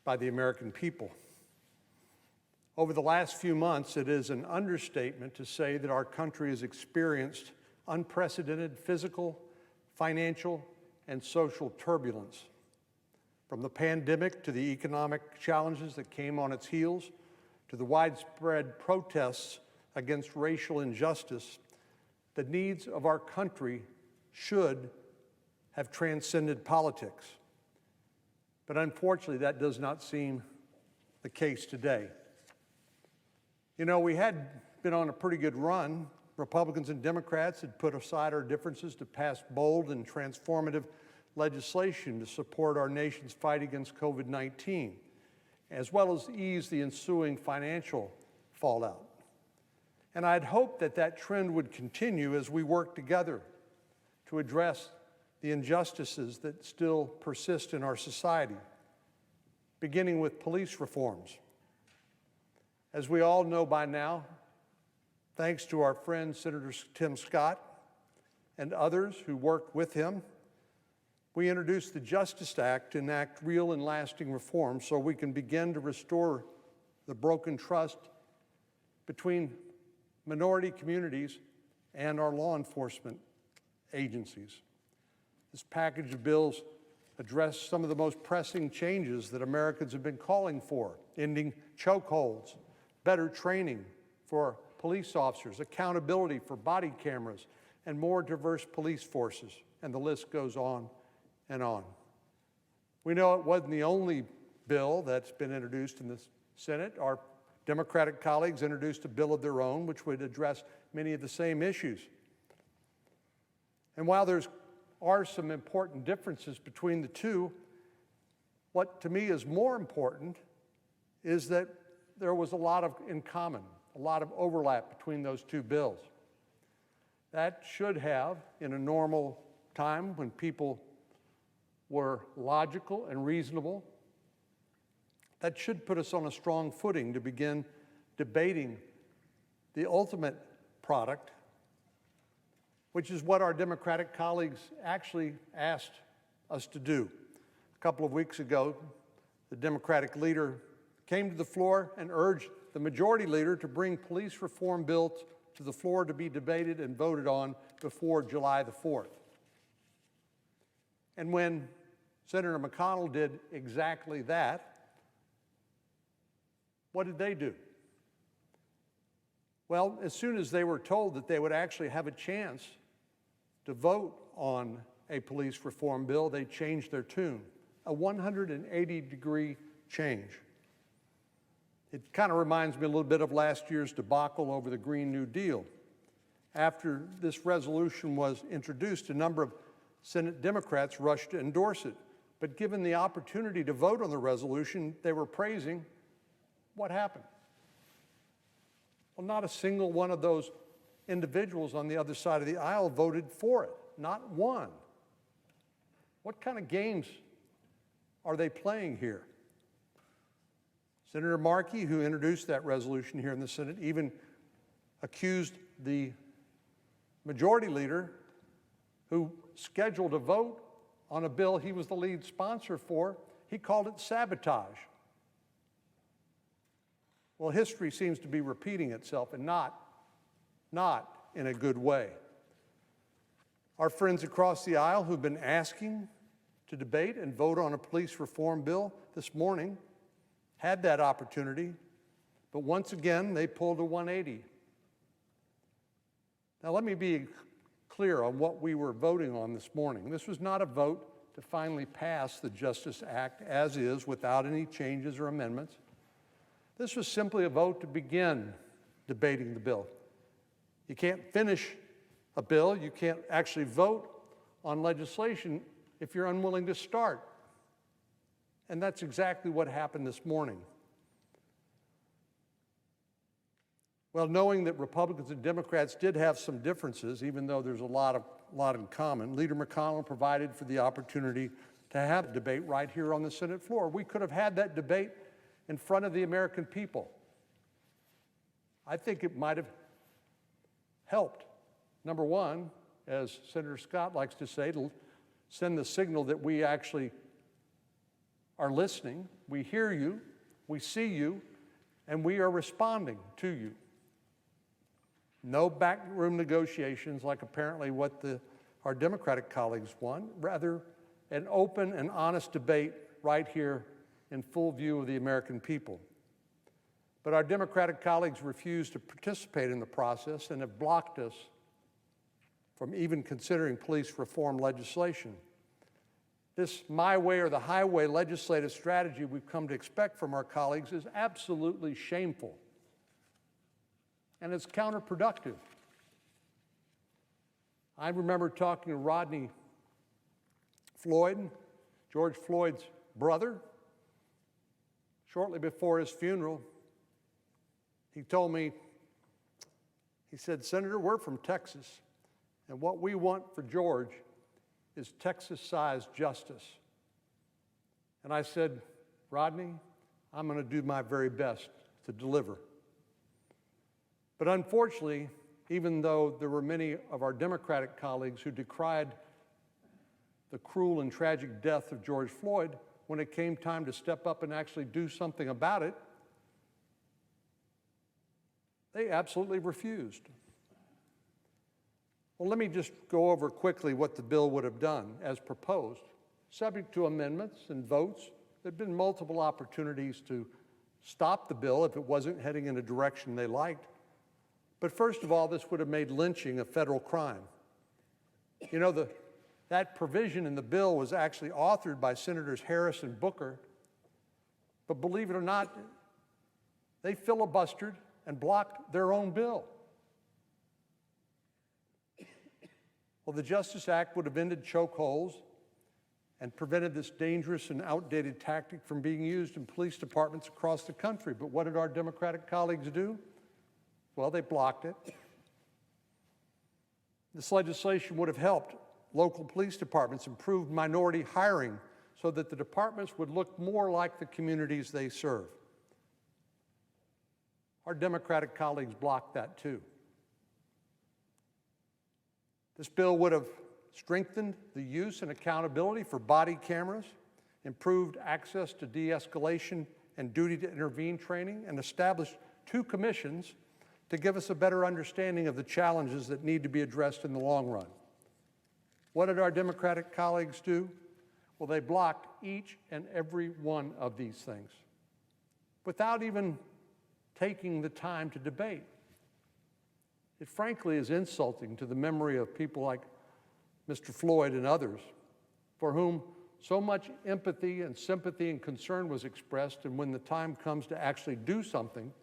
by the American people. Over the last few months, it is an understatement to say that our country has experienced unprecedented physical, financial, and social turbulence. From the pandemic to the economic challenges that came on its heels, to the widespread protests against racial injustice, the needs of our country should have transcended politics. But unfortunately, that does not seem the case today. You know, we had been on a pretty good run. Republicans and Democrats had put aside our differences to pass bold and transformative legislation to support our nation's fight against COVID-19, as well as ease the ensuing financial fallout. And I'd hoped that that trend would continue as we work together to address the injustices that still persist in our society, beginning with police reforms. As we all know by now, thanks to our friend Senator Tim Scott and others who worked with him, we introduced the Justice Act to enact real and lasting reforms so we can begin to restore the broken trust between minority communities and our law enforcement agencies. This package of bills address some of the most pressing changes that Americans have been calling for: ending chokeholds, better training for police officers, accountability for body cameras, and more diverse police forces, and the list goes on and on. We know it wasn't the only bill that's been introduced in the Senate. Our Democratic colleagues introduced a bill of their own which would address many of the same issues. And while there are some important differences between the two, what to me is more important is that there was a lot in common, a lot of overlap between those two bills. That should have, in a normal time when people were logical and reasonable, that should put us on a strong footing to begin debating the ultimate product, which is what our Democratic colleagues actually asked us to do. A couple of weeks ago, the Democratic leader came to the floor and urged the majority leader to bring police reform bills to the floor to be debated and voted on before July the 4th. And when Senator McConnell did exactly that, what did they do? Well, as soon as they were told that they would actually have a chance to vote on a police reform bill, they changed their tune, a 180-degree change. It kind of reminds me a little bit of last year's debacle over the Green New Deal. After this resolution was introduced, a number of Senate Democrats rushed to endorse it. But given the opportunity to vote on the resolution they were praising, what happened? Well, not a single one of those individuals on the other side of the aisle voted for it, not one. What kind of games are they playing here? Senator Markey, who introduced that resolution here in the Senate, even accused the majority leader, who scheduled a vote on a bill he was the lead sponsor for, he called it sabotage. Well, history seems to be repeating itself, and not in a good way. Our friends across the aisle who've been asking to debate and vote on a police reform bill this morning had that opportunity, but once again, they pulled a 180. Now, let me be clear on what we were voting on this morning. This was not a vote to finally pass the Justice Act as is without any changes or amendments. This was simply a vote to begin debating the bill. You can't finish a bill, you can't actually vote on legislation if you're unwilling to start. And that's exactly what happened this morning. Well, knowing that Republicans and Democrats did have some differences, even though there's a lot in common, Leader McConnell provided for the opportunity to have a debate right here on the Senate floor. We could have had that debate in front of the American people. I think it might have helped. Number one, as Senator Scott likes to say, to send the signal that we actually are listening, we hear you, we see you, and we are responding to you. No backroom negotiations like apparently what our Democratic colleagues want, rather an open and honest debate right here in full view of the American people. But our Democratic colleagues refuse to participate in the process and have blocked us from even considering police reform legislation. This my way or the highway legislative strategy we've come to expect from our colleagues is absolutely shameful, and it's counterproductive. I remember talking to Rodney Floyd, George Floyd's brother, shortly before his funeral. He told me, he said, "Senator, we're from Texas, and what we want for George is Texas-sized justice." And I said, "Rodney, I'm going to do my very best to deliver." But unfortunately, even though there were many of our Democratic colleagues who decried the cruel and tragic death of George Floyd, when it came time to step up and actually do something about it, they absolutely refused. Well, let me just go over quickly what the bill would have done as proposed. Subject to amendments and votes, there had been multiple opportunities to stop the bill if it wasn't heading in a direction they liked. But first of all, this would have made lynching a federal crime. You know, that provision in the bill was actually authored by Senators Harris and Booker, but believe it or not, they filibustered and blocked their own bill. Well, the Justice Act would have ended chokeholds and prevented this dangerous and outdated tactic from being used in police departments across the country. But what did our Democratic colleagues do? Well, they blocked it. This legislation would have helped local police departments improve minority hiring so that the departments would look more like the communities they serve. Our Democratic colleagues blocked that too. This bill would have strengthened the use and accountability for body cameras, improved access to de-escalation and duty to intervene training, and established 2 commissions to give us a better understanding of the challenges that need to be addressed in the long run. What did our Democratic colleagues do? Well, they blocked each and every one of these things without even taking the time to debate. It frankly is insulting to the memory of people like Mr. Floyd and others for whom so much empathy and sympathy and concern was expressed, and when the time comes to actually do something,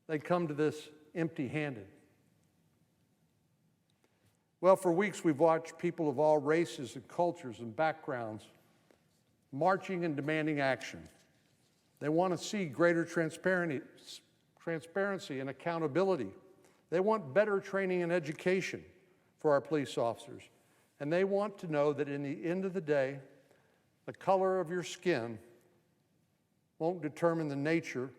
they come to this empty-handed. Well, for weeks we've watched people of all races and cultures and backgrounds marching and demanding action. They want to see greater transparency and accountability. They want better training and education for our police officers. And they want to know that in the end of the day, the color of your skin won't determine the nature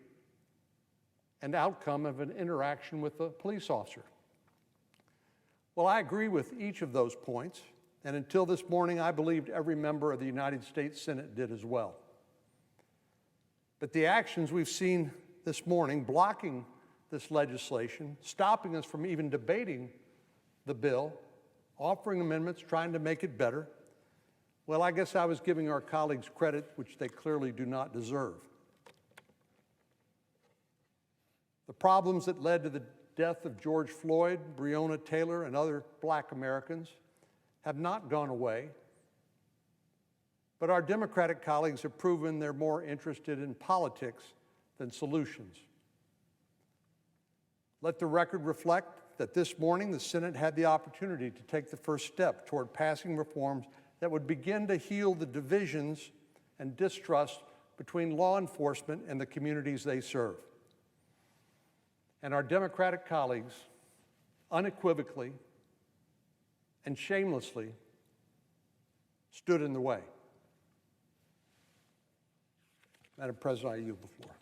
and outcome of an interaction with a police officer. Well, I agree with each of those points, and until this morning, I believed every member of the United States Senate did as well. But the actions we've seen this morning, blocking this legislation, stopping us from even debating the bill, offering amendments, trying to make it better, well, I guess I was giving our colleagues credit which they clearly do not deserve. The problems that led to the death of George Floyd, Breonna Taylor, and other Black Americans have not gone away. But our Democratic colleagues have proven they're more interested in politics than solutions. Let the record reflect that this morning the Senate had the opportunity to take the first step toward passing reforms that would begin to heal the divisions and distrust between law enforcement and the communities they serve. And our Democratic colleagues unequivocally and shamelessly stood in the way. Madam President, I yield the floor.